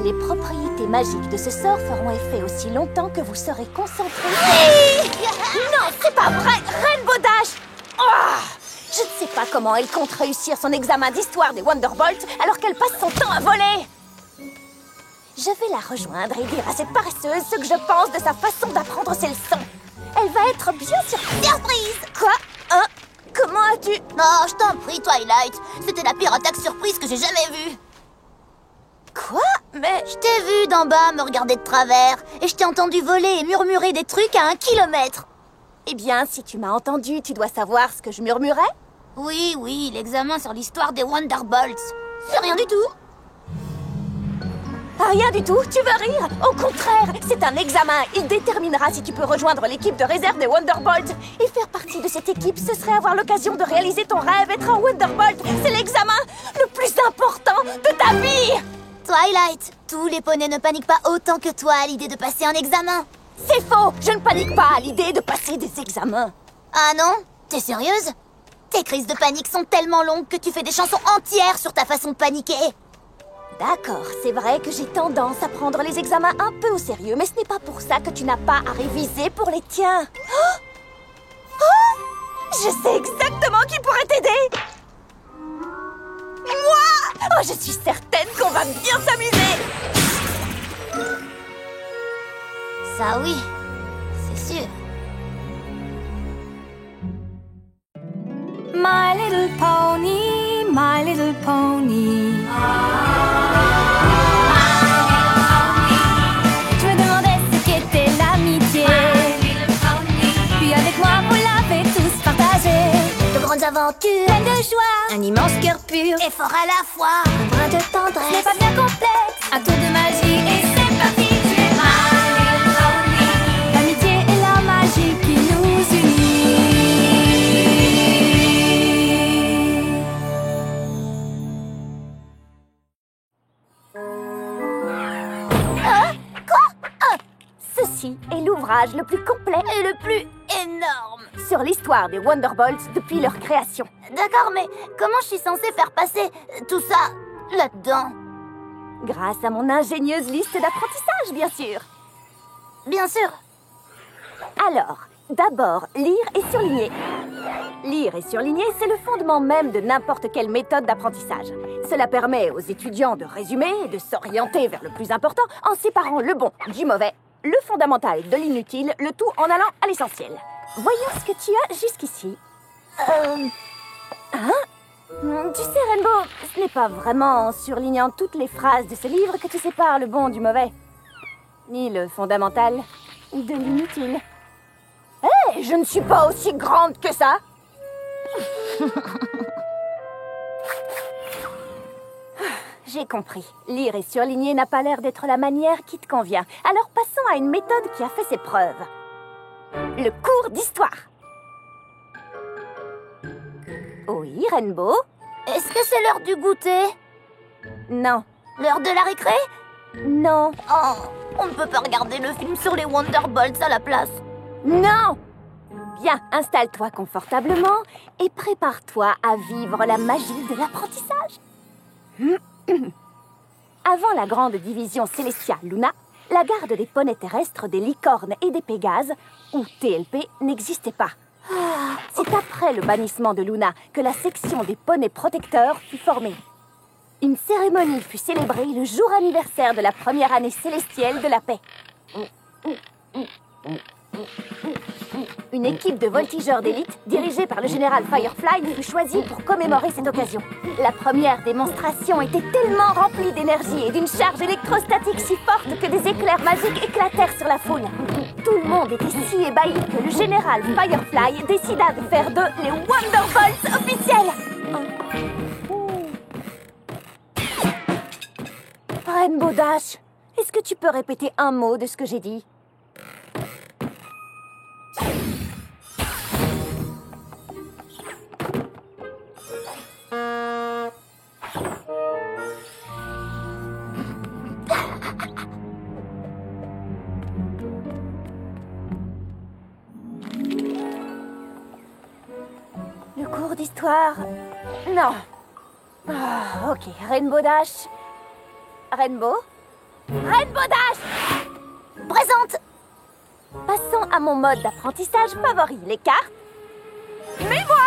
Les propriétés magiques de ce sort feront effet aussi longtemps que vous serez concentré. Non, c'est pas vrai! Rainbow Dash! Oh, je ne sais pas comment elle compte réussir son examen d'histoire des Wonderbolts alors qu'elle passe son temps à voler. Je vais la rejoindre et dire à cette paresseuse ce que je pense de sa façon d'apprendre ses leçons. Elle va être bien surprise. Surprise! Quoi? Hein? Comment as-tu... Oh, je t'en prie, Twilight. C'était la pire attaque surprise que j'ai jamais vue. Quoi? Mais... Je t'ai vu d'en bas me regarder de travers et je t'ai entendu voler et murmurer des trucs à 1 kilomètre. Eh bien, si tu m'as entendu, tu dois savoir ce que je murmurais. Oui, l'examen sur l'histoire des Wonderbolts. C'est rien du tout. Rien du tout, tu veux rire? Au contraire, c'est un examen. Il déterminera si tu peux rejoindre l'équipe de réserve des Wonderbolts. Et faire partie de cette équipe, ce serait avoir l'occasion de réaliser ton rêve, être un Wonderbolt. C'est l'examen le plus important de ta vie. Twilight, tous les poneys ne paniquent pas autant que toi à l'idée de passer un examen. C'est faux, je ne panique pas à l'idée de passer des examens. Ah non? T'es sérieuse? Tes crises de panique sont tellement longues que tu fais des chansons entières sur ta façon de paniquer. D'accord, c'est vrai que j'ai tendance à prendre les examens un peu au sérieux, mais ce n'est pas pour ça que tu n'as pas à réviser pour les tiens. Je sais exactement qui pourrait t'aider. Moi! Oh, je suis certaine qu'on va bien s'amuser. Ça oui, c'est sûr. My little pony, my little pony. Je me demandais ce qu'était l'amitié. Puis avec moi, vous l'avez tous partagé. De grandes aventures, Pleine de joie, un immense cœur pur, et fort à la fois, un brin de ce n'est tendresse. pas bien complexe. Un tour de magie et c'est parti. Tu es my little pony. L'amitié et la magie qui nous unit. Ceci est l'ouvrage le plus complet Et le plus énorme. sur l'histoire des Wonderbolts depuis leur création. D'accord, mais comment je suis censée faire passer tout ça là-dedans? Grâce à mon ingénieuse liste d'apprentissage, bien sûr. Bien sûr. Alors, d'abord, lire et surligner. Lire et surligner, c'est le fondement même de n'importe quelle méthode d'apprentissage. Cela permet aux étudiants de résumer et de s'orienter vers le plus important en séparant le bon du mauvais, le fondamental de l'inutile, le tout en allant à l'essentiel. Voyons ce que tu as jusqu'ici. Tu sais, Rainbow, ce n'est pas vraiment en surlignant toutes les phrases de ce livre que tu sépares le bon du mauvais. Ni le fondamental, de l'inutile. Hé, je ne suis pas aussi grande que ça. J'ai compris. Lire et surligner n'a pas l'air d'être la manière qui te convient. Alors passons à une méthode qui a fait ses preuves. Le cours d'histoire. Oui, Rainbow? Est-ce que c'est l'heure du goûter? Non. L'heure de la récré? Non. Oh, on ne peut pas regarder le film sur les Wonderbolts à la place. Non! Bien, installe-toi confortablement et prépare-toi à vivre la magie de l'apprentissage. Avant la grande division Celestia Luna, la garde des poneys terrestres, des licornes et des pégases, ou TLP, n'existait pas. C'est après le bannissement de Luna que la section des poneys protecteurs fut formée. Une cérémonie fut célébrée le jour anniversaire de la première année célestielle de la paix. Une équipe de voltigeurs d'élite, dirigée par le général Firefly, fut choisie pour commémorer cette occasion. La première démonstration était tellement remplie d'énergie et d'une charge électrostatique si forte que des éclairs magiques éclatèrent sur la foule. Tout le monde était si ébahi que le général Firefly décida de faire d'eux les Wonderbolts officiels. Rainbow Dash, est-ce que tu peux répéter un mot de ce que j'ai dit? Le cours d'histoire? Non. Ok, Rainbow Dash. Rainbow? Rainbow Dash! Présente. Passons à mon mode d'apprentissage favori, les cartes. Mémoire!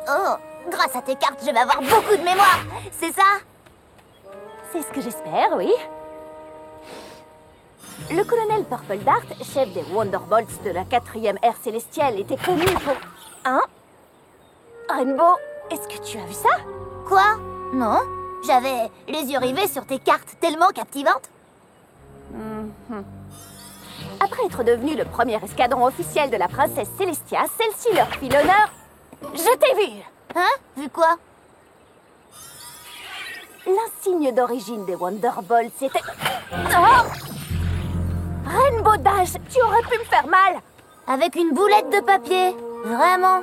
Oh, grâce à tes cartes, je vais avoir beaucoup de mémoire. C'est ça? C'est ce que j'espère, oui. Le colonel Purple Dart, chef des Wonderbolts de la 4e ère célestielle, était connu pour... Hein? Rainbow, est-ce que tu as vu ça? Quoi? Non, j'avais les yeux rivés sur tes cartes tellement captivantes. Après être devenu le premier escadron officiel de la princesse Celestia, celle-ci leur fit l'honneur... Je t'ai vu! Hein? Vu quoi? L'insigne d'origine des Wonderbolts, c'était... Oh! Rainbow Dash, tu aurais pu me faire mal! Avec une boulette de papier. Vraiment?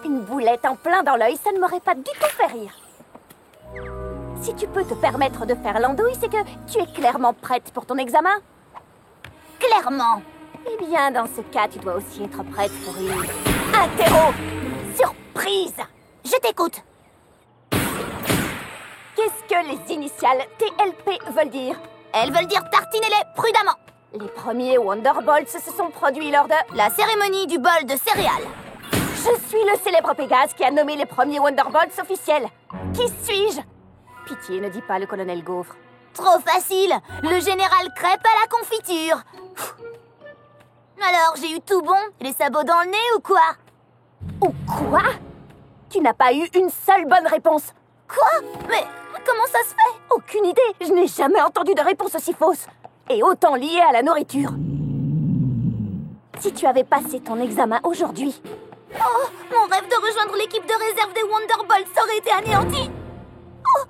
Une boulette en plein dans l'œil, ça ne m'aurait pas du tout fait rire. Si tu peux te permettre de faire l'andouille, c'est que tu es clairement prête pour ton examen. Clairement. Eh bien, dans ce cas, tu dois aussi être prête pour une... interro surprise! Je t'écoute. Qu'est-ce que les initiales TLP veulent dire? Elles veulent dire tartinez-les prudemment. Les premiers Wonderbolts se sont produits lors de... La cérémonie du bol de céréales. Je suis le célèbre Pégase qui a nommé les premiers Wonderbolts officiels. Qui suis-je? Pitié, ne dis pas le colonel Gaufre. Trop facile. Le général Crêpe à la confiture. Alors, j'ai eu tout bon? Les sabots dans le nez ou quoi? Ou quoi? Tu n'as pas eu une seule bonne réponse. Quoi? Mais comment ça se fait? Aucune idée. Je n'ai jamais entendu de réponse aussi fausse. Et autant liée à la nourriture. Si tu avais passé ton examen aujourd'hui... Oh, mon rêve de rejoindre l'équipe de réserve des Wonderbolts aurait été anéanti. Oh,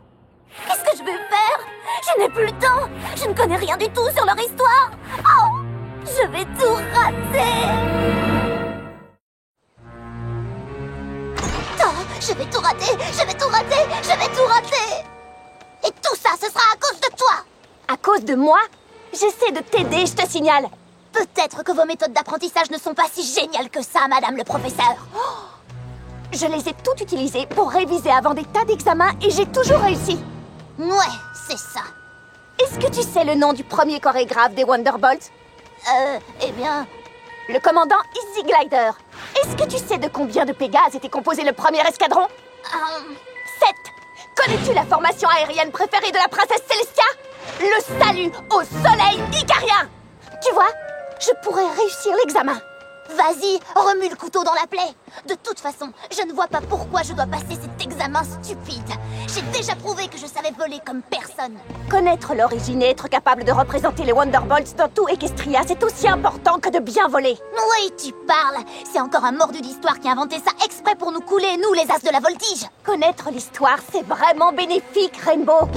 qu'est-ce que je vais faire? Je n'ai plus le temps. Je ne connais rien du tout sur leur histoire. Oh, je vais tout rater. Oh, je vais tout rater. Je vais tout rater. Je vais tout rater. Et tout ça, ce sera à cause de toi. À cause de moi? J'essaie de t'aider, je te signale. Peut-être que vos méthodes d'apprentissage ne sont pas si géniales que ça, madame le professeur. Je les ai toutes utilisées pour réviser avant des tas d'examens et j'ai toujours réussi. Ouais, c'est ça. Est-ce que tu sais le nom du premier chorégraphe des Wonderbolts? Eh bien... Le commandant Easy Glider. Est-ce que tu sais de combien de Pégases était composé le premier escadron? 7. Connais-tu la formation aérienne préférée de la princesse Celestia? Le salut au soleil icarien. Tu vois, je pourrais réussir l'examen. Vas-y, remue le couteau dans la plaie. De toute façon, je ne vois pas pourquoi je dois passer cet examen stupide. J'ai déjà prouvé que je savais voler comme personne. Connaître l'origine et être capable de représenter les Wonderbolts dans tout Equestria, c'est aussi important que de bien voler. Oui, tu parles. C'est encore un mordu d'histoire qui a inventé ça exprès pour nous couler, nous les as de la voltige. Connaître l'histoire, c'est vraiment bénéfique, Rainbow.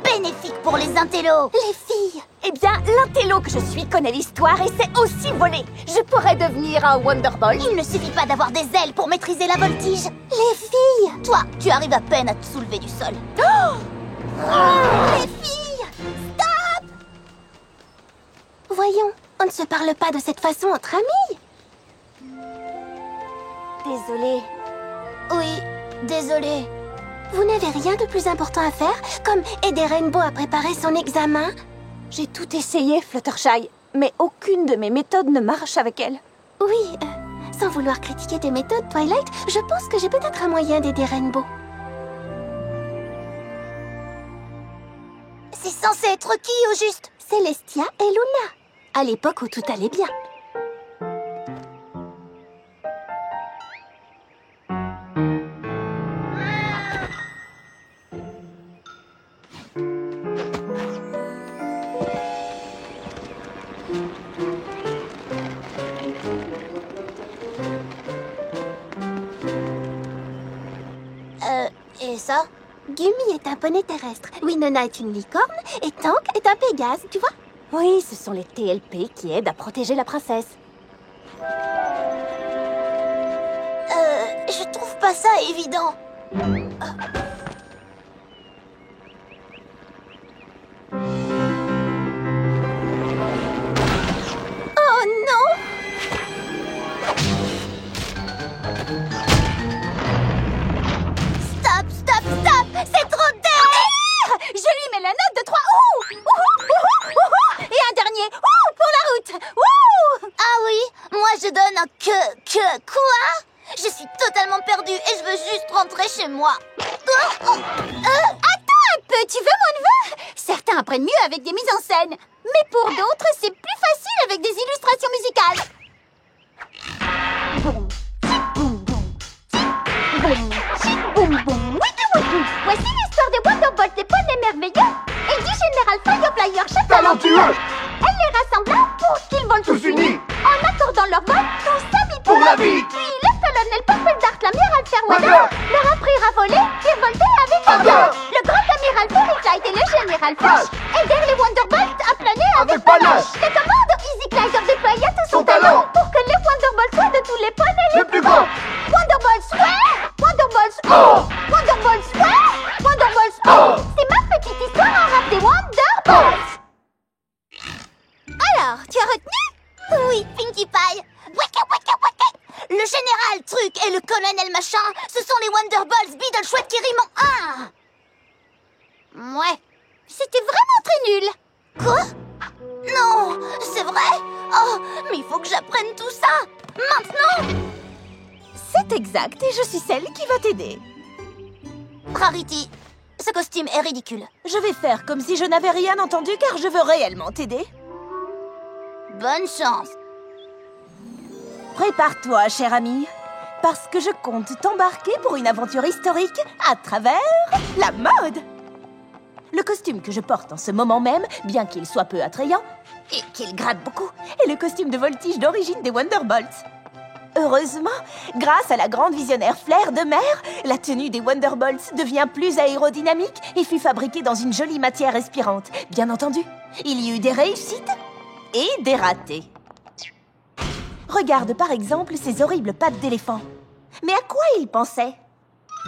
Bénéfique pour les intellos. Les filles. Eh bien, l'intello que je suis connaît l'histoire et sait aussi voler. Je pourrais devenir un Wonderbolt. Il ne suffit pas d'avoir des ailes pour maîtriser la voltige. Les filles. Toi, tu arrives à peine à te soulever du sol. Les filles. Stop. Voyons, on ne se parle pas de cette façon entre amis. Désolée. Oui, désolée. Vous n'avez rien de plus important à faire, comme aider Rainbow à préparer son examen? J'ai tout essayé, Fluttershy, mais aucune de mes méthodes ne marche avec elle. Oui, sans vouloir critiquer tes méthodes, Twilight, je pense que j'ai peut-être un moyen d'aider Rainbow. C'est censé être qui, au juste? Celestia et Luna, à l'époque où tout allait bien. Et ça? Gumi est un poney terrestre, Winona est une licorne et Tank est un Pégase, tu vois? Oui, ce sont les TLP qui aident à protéger la princesse. Je trouve pas ça évident. Oh non! Stop, stop, stop! C'est trop dur! Je lui mets la Quoi? Attends un peu, tu veux mon neveu? Certains apprennent mieux avec des mises en scène, mais pour d'autres, c'est plus facile avec des illustrations musicales. Boum, boum, boum, boum, boum, boum, wiki wiki. Voici l'histoire des Wonderbolts, des poneys merveilleux, et du général Fireflyer, chef talentueux. Elle les rassembla pour qu'ils volent tous unis, en accordant leur vol tous amis pour la vie. Puis le colonel Purple Dart, l'amiral Fairweather, leur apprirent à voler et volter avec ardeur. Le grand amiral Fairyflight et le général Flash aidèrent les Wonderbolts à planer avec panache. Les commandes Easy Glider déploya tout son talent pour que les Wonderbolts soient de tous les poneys les plus grands. Wonderbolts, ouais! Wonderbolts, oh! Wonderbolts, ouais! Wonderbolts, oh! C'est ma petite histoire en rap des Wonderbolts. Alors, tu as retenu? Oui, Pinkie Pie. Waka waka waka. Le général Truc et le colonel Machin, ce sont les Wonderbolts Beedle Chouette qui riment en un. Ouais, c'était vraiment très nul. Quoi? Non, c'est vrai? Oh, mais il faut que j'apprenne tout ça. Maintenant. C'est exact et je suis celle qui va t'aider. Rarity, ce costume est ridicule. Je vais faire comme si je n'avais rien entendu car je veux réellement t'aider. Bonne chance. Prépare-toi, cher ami, parce que je compte t'embarquer pour une aventure historique à travers la mode. Le costume que je porte en ce moment même, bien qu'il soit peu attrayant et qu'il gratte beaucoup, est le costume de voltige d'origine des Wonderbolts. Heureusement, grâce à la grande visionnaire Flair de Mer, la tenue des Wonderbolts devient plus aérodynamique et fut fabriquée dans une jolie matière respirante. Bien entendu, il y eut des réussites et des ratés. Regarde par exemple ces horribles pattes d'éléphant. Mais à quoi il pensait?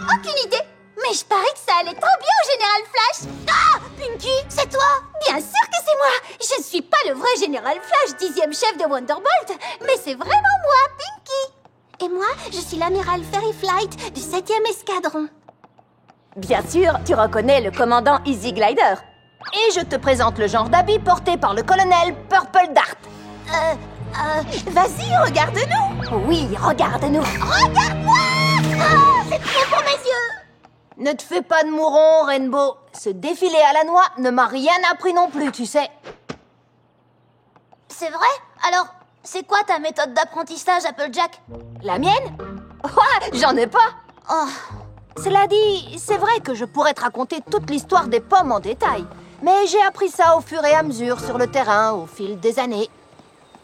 Aucune idée. Mais je parie que ça allait trop bien au général Flash. Ah, Pinkie, c'est toi? Bien sûr que c'est moi. Je suis pas le vrai général Flash, 10e chef de Wonderbolt, mais c'est vraiment moi, Pinkie. Et moi, je suis l'amiral Fairyflight du 7e escadron. Bien sûr, tu reconnais le commandant Easy Glider. Et je te présente le genre d'habit porté par le colonel Purple Dart. Vas-y, regarde-nous. Oui, regarde-nous. Regarde-moi. Ah, c'est trop pour mes yeux. Ne te fais pas de mouron, Rainbow. Ce défilé à la noix ne m'a rien appris non plus, tu sais. C'est vrai? Alors, c'est quoi ta méthode d'apprentissage, Applejack? La mienne? Ouais, j'en ai pas. Oh. Cela dit, c'est vrai que je pourrais te raconter toute l'histoire des pommes en détail. Mais j'ai appris ça au fur et à mesure sur le terrain, au fil des années.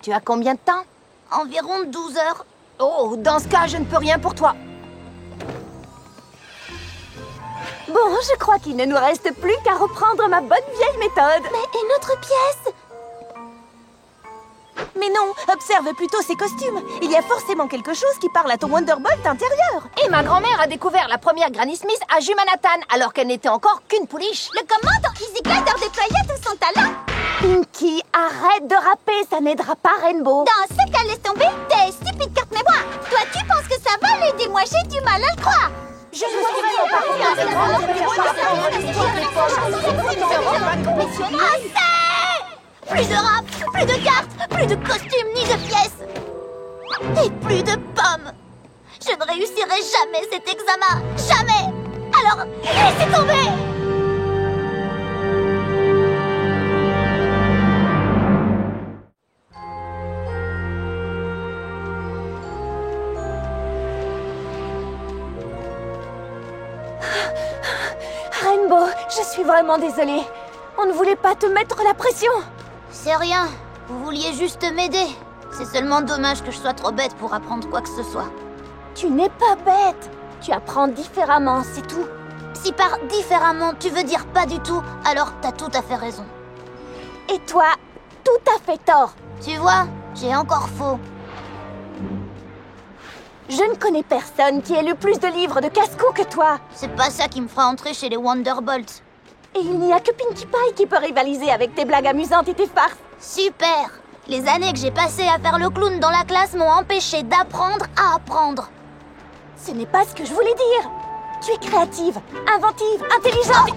Tu as combien de temps? Environ 12 heures. Oh, dans ce cas, je ne peux rien pour toi. Bon, je crois qu'il ne nous reste plus qu'à reprendre ma bonne vieille méthode. Mais et notre pièce? Mais non, observe plutôt ces costumes. Il y a forcément quelque chose qui parle à ton Wonderbolt intérieur. Et ma grand-mère a découvert la première Granny Smith à Jumanhattan, alors qu'elle n'était encore qu'une pouliche. Le commandant Easy Glider déployait tout son talent. Pinkie, arrête de rapper, ça n'aidera pas Rainbow. Dans ce cas, laisse tomber tes stupides cartes mémoire. Toi, tu penses que ça va l'aider? Moi, j'ai du mal à le croire. Je ne plus de rap, plus de cartes, plus de costumes ni de pièces. Et plus de pommes. Je ne réussirai jamais cet examen. Jamais. Alors, laissez tomber. Rainbow, je suis vraiment désolée. On ne voulait pas te mettre la pression. C'est rien. Vous vouliez juste m'aider. C'est seulement dommage que je sois trop bête pour apprendre quoi que ce soit. Tu n'es pas bête. Tu apprends différemment, c'est tout. Si par différemment, tu veux dire pas du tout, alors t'as tout à fait raison. Et toi, tout à fait tort. Tu vois, j'ai encore faux. Je ne connais personne qui ait lu plus de livres de casse-cou que toi. C'est pas ça qui me fera entrer chez les Wonderbolts. Et il n'y a que Pinkie Pie qui peut rivaliser avec tes blagues amusantes et tes farces. Super! Les années que j'ai passées à faire le clown dans la classe m'ont empêché d'apprendre à apprendre. Ce n'est pas ce que je voulais dire. Tu es créative, inventive, intelligente.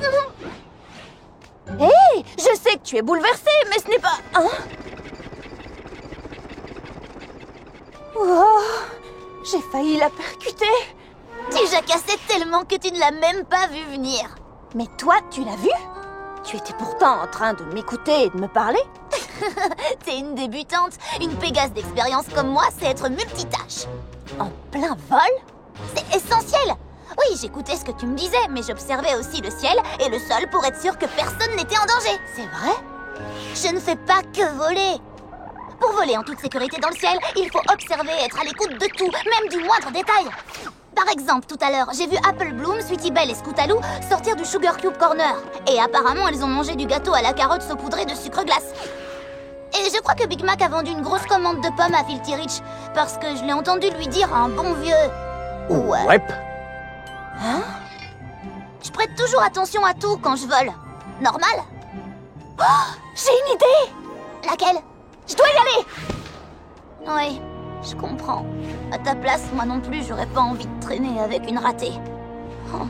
Hé, je sais que tu es bouleversée, mais ce n'est pas... Hein? Oh, j'ai failli la percuter. Tu jacassais tellement que tu ne l'as même pas vu venir. Mais toi, tu l'as vu? Tu étais pourtant en train de m'écouter et de me parler. T'es une débutante. Une Pégase d'expérience comme moi, c'est être multitâche. En plein vol? C'est essentiel. Oui, j'écoutais ce que tu me disais, mais j'observais aussi le ciel et le sol pour être sûre que personne n'était en danger. C'est vrai? Je ne fais pas que voler. Pour voler en toute sécurité dans le ciel, il faut observer et être à l'écoute de tout, même du moindre détail. Par exemple, tout à l'heure, j'ai vu Apple Bloom, Sweetie Belle et Scootaloo sortir du Sugar Cube Corner. Et apparemment, elles ont mangé du gâteau à la carotte saupoudré de sucre glace. Et je crois que Big Mac a vendu une grosse commande de pommes à Filthy Rich, parce que je l'ai entendu lui dire un bon vieux... Ouais. Hein? Je prête toujours attention à tout quand je vole. Normal? Oh, j'ai une idée! Laquelle? Je dois y aller! Oui, je comprends. À ta place, moi non plus, j'aurais pas envie de traîner avec une ratée. Oh.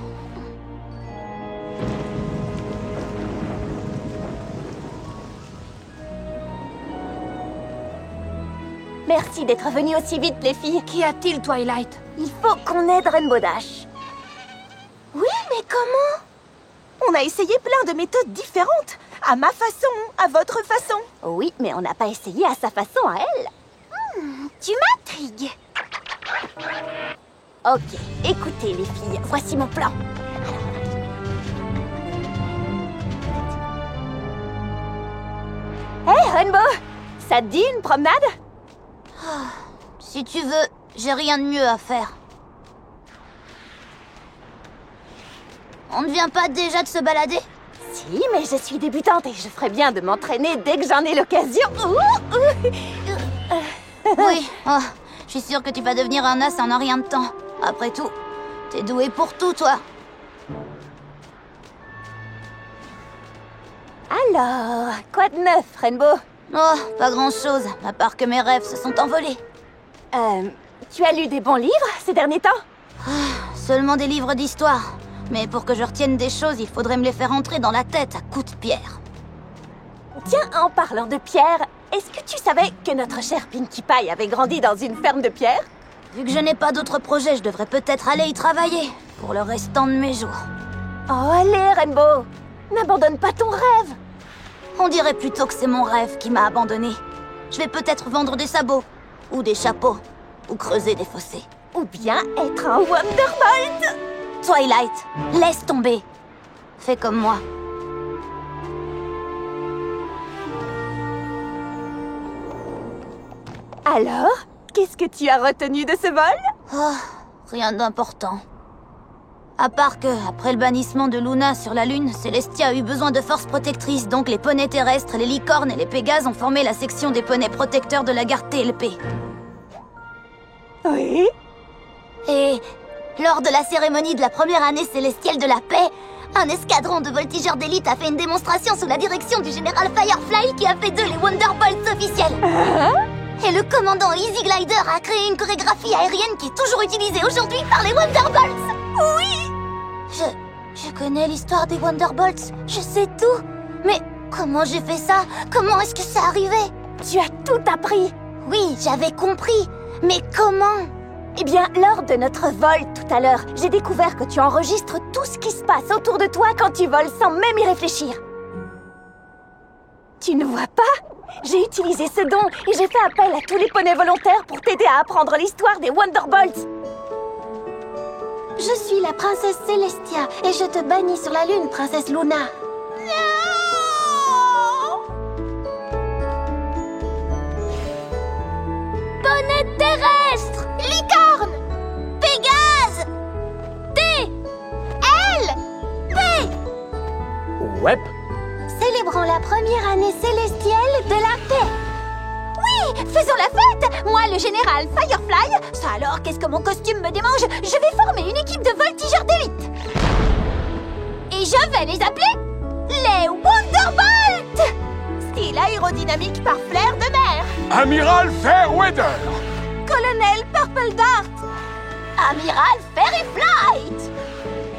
Merci d'être venus aussi vite, les filles. Qu'y a-t-il, Twilight? Il faut qu'on aide Rainbow Dash. Oui, mais comment? On a essayé plein de méthodes différentes. À ma façon, à votre façon. Oui, mais on n'a pas essayé à sa façon, à elle. Tu m'intrigues. Ok, écoutez, les filles, voici mon plan. Hé, Rainbow! Ça te dit une promenade? Si tu veux, j'ai rien de mieux à faire. On ne vient pas déjà de se balader? Si, mais je suis débutante et je ferais bien de m'entraîner dès que j'en ai l'occasion. Ouh, ouh. Oui, oh, je suis sûre que tu vas devenir un as en un rien de temps. Après tout, t'es douée pour tout, toi. Alors, quoi de neuf, Rainbow? Oh, pas grand-chose, à part que mes rêves se sont envolés. Tu as lu des bons livres ces derniers temps? Seulement des livres d'histoire. Mais pour que je retienne des choses, il faudrait me les faire entrer dans la tête à coups de pierre. Tiens, en parlant de pierre, est-ce que tu savais que notre cher Pinkie Pie avait grandi dans une ferme de pierre? Vu que je n'ai pas d'autres projets, je devrais peut-être aller y travailler pour le restant de mes jours. Oh, allez, Rainbow! N'abandonne pas ton rêve! On dirait plutôt que c'est mon rêve qui m'a abandonnée. Je vais peut-être vendre des sabots, ou des chapeaux, ou creuser des fossés. Ou bien être un Wonderbolt! Twilight, laisse tomber. Fais comme moi. Alors, qu'est-ce que tu as retenu de ce vol? Oh, rien d'important. À part que, après le bannissement de Luna sur la Lune, Celestia a eu besoin de forces protectrices, donc les poneys terrestres, les licornes et les pégases ont formé la section des poneys protecteurs de la garde TLP. Oui? Et lors de la cérémonie de la première année célestielle de la paix, un escadron de voltigeurs d'élite a fait une démonstration sous la direction du général Firefly qui a fait d'eux les Wonderbolts officiels. Et le commandant Easy Glider a créé une chorégraphie aérienne qui est toujours utilisée aujourd'hui par les Wonderbolts. Oui! Je connais l'histoire des Wonderbolts, je sais tout. Mais comment j'ai fait ça? Comment est-ce que c'est arrivé? Tu as tout appris! Oui, j'avais compris. Mais comment? Eh bien, lors de notre vol tout à l'heure, j'ai découvert que tu enregistres tout ce qui se passe autour de toi quand tu voles sans même y réfléchir. Tu ne vois pas? J'ai utilisé ce don et j'ai fait appel à tous les poneys volontaires pour t'aider à apprendre l'histoire des Wonderbolts. Je suis la princesse Celestia et je te bannis sur la lune, princesse Luna. Non! Poney terrestre, licorne, Pégase, T, L, P. Ouais. Célébrons la première année célestielle de la paix. Oui, faisons la fête! Moi, le général Firefly, ça alors, qu'est-ce que mon costume me démange? Je vais former une équipe de voltigeurs d'élite. Et je vais les appeler les Wonderbolts! Style aérodynamique par flair de mer. Amiral Fairweather. Colonel Purple Dart. Amiral Fairy Flight.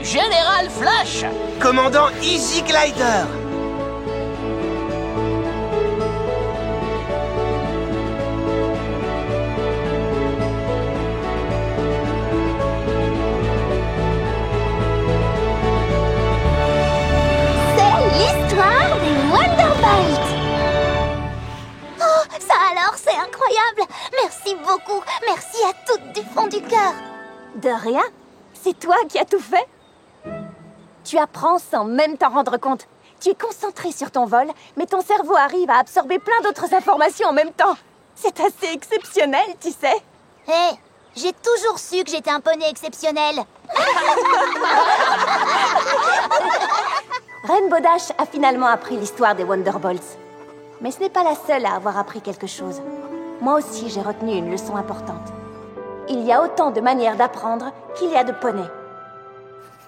Général Flash. Commandant Easy Glider. Merci beaucoup. Merci à toutes du fond du cœur. De rien. C'est toi qui as tout fait. Tu apprends sans même t'en rendre compte. Tu es concentré sur ton vol, mais ton cerveau arrive à absorber plein d'autres informations en même temps. C'est assez exceptionnel, tu sais. Hé, j'ai toujours su que j'étais un poney exceptionnel. Rainbow Dash a finalement appris l'histoire des Wonderbolts. Mais ce n'est pas la seule à avoir appris quelque chose. Moi aussi, j'ai retenu une leçon importante. Il y a autant de manières d'apprendre qu'il y a de poneys.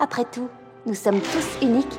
Après tout, nous sommes tous uniques.